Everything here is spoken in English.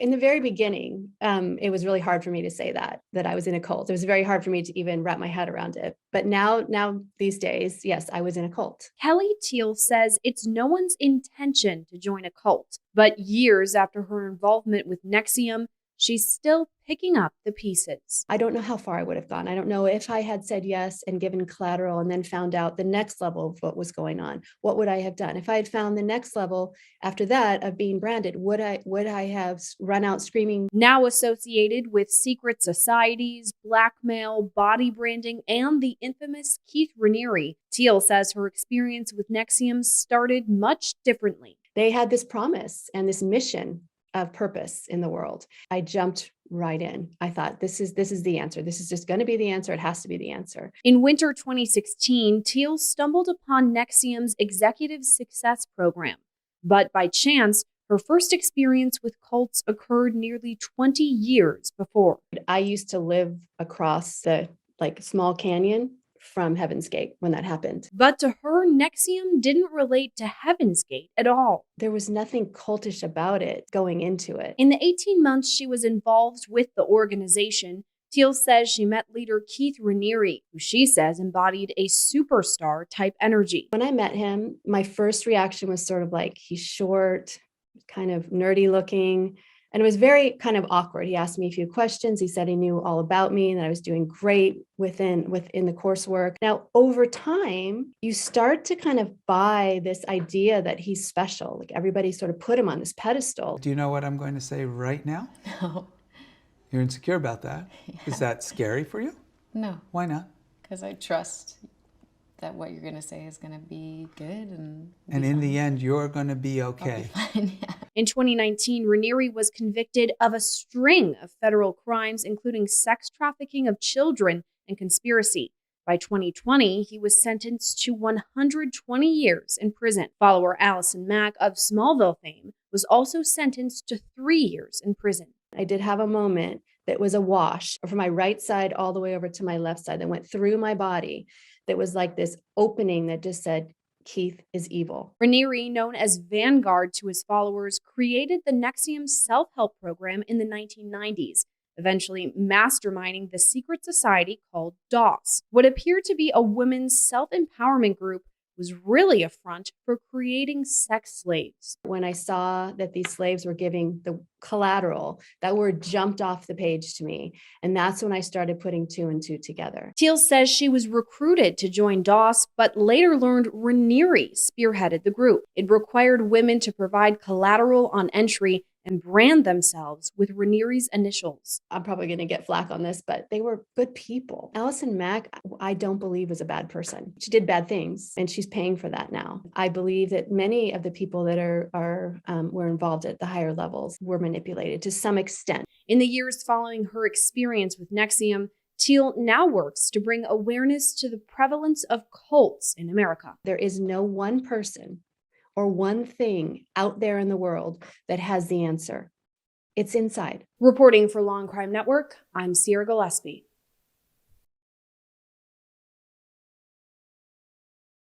In the very beginning, it was really hard for me to say that I was in a cult. It was very hard for me to even wrap my head around it. But now these days, yes, I was in a cult. Kelly Thiel says it's no one's intention to join a cult, but years after her involvement with NXIVM, she's still picking up the pieces. I don't know how far I would have gone. I don't know if I had said yes and given collateral and then found out the next level of what was going on. What would I have done? If I had found the next level after that of being branded, would I have run out screaming? Now associated with secret societies, blackmail, body branding, and the infamous Keith Raniere, Thiel says her experience with NXIVM started much differently. They had this promise and this mission of purpose in the world. I jumped right in. I thought, this is the answer. This is just going to be the answer. It has to be the answer. In winter 2016, Thiel stumbled upon NXIVM's Executive Success Program. But by chance, her first experience with cults occurred nearly 20 years before. I used to live across the small canyon from Heaven's Gate when that happened. But to her, NXIVM didn't relate to Heaven's Gate at all. There was nothing cultish about it going into it. In the 18 months she was involved with the organization, Thiel says she met leader Keith Raniere, who she says embodied a superstar type energy. When I met him, my first reaction was sort of like, he's short, kind of nerdy looking, and it was very kind of awkward. He asked me a few questions. He said he knew all about me and that I was doing great within the coursework. Now, over time, you start to kind of buy this idea that he's special. Like everybody sort of put him on this pedestal. Do you know what I'm going to say right now? No. You're insecure about that? Yeah. Is that scary for you? No. Why not? Because I trust that what you're going to say is going to be good. And in the end, you're going to be okay. I'll be fine, yeah. In 2019, Raniere was convicted of a string of federal crimes, including sex trafficking of children and conspiracy. By 2020, he was sentenced to 120 years in prison. Follower Allison Mack of Smallville fame was also sentenced to 3 years in prison. I did have a moment that was a wash from my right side all the way over to my left side that went through my body. That was like this opening that just said, Keith is evil. Raniere, known as Vanguard to his followers, created the NXIVM self-help program in the 1990s, eventually masterminding the secret society called DOS. What appeared to be a women's self-empowerment group was really a front for creating sex slaves. When I saw that these slaves were giving the collateral, that word jumped off the page to me. And that's when I started putting two and two together. Thiel says she was recruited to join DOS, but later learned Raniere spearheaded the group. It required women to provide collateral on entry and brand themselves with Raniere's initials. I'm probably going to get flack on this, but they were good people. Allison Mack, I don't believe was a bad person. She did bad things, and she's paying for that now. I believe that many of the people that were involved at the higher levels were manipulated to some extent. In the years following her experience with NXIVM, Thiel now works to bring awareness to the prevalence of cults in America. There is no one person or one thing out there in the world that has the answer. It's inside. Reporting for Law&Crime Network, I'm Sierra Gillespie.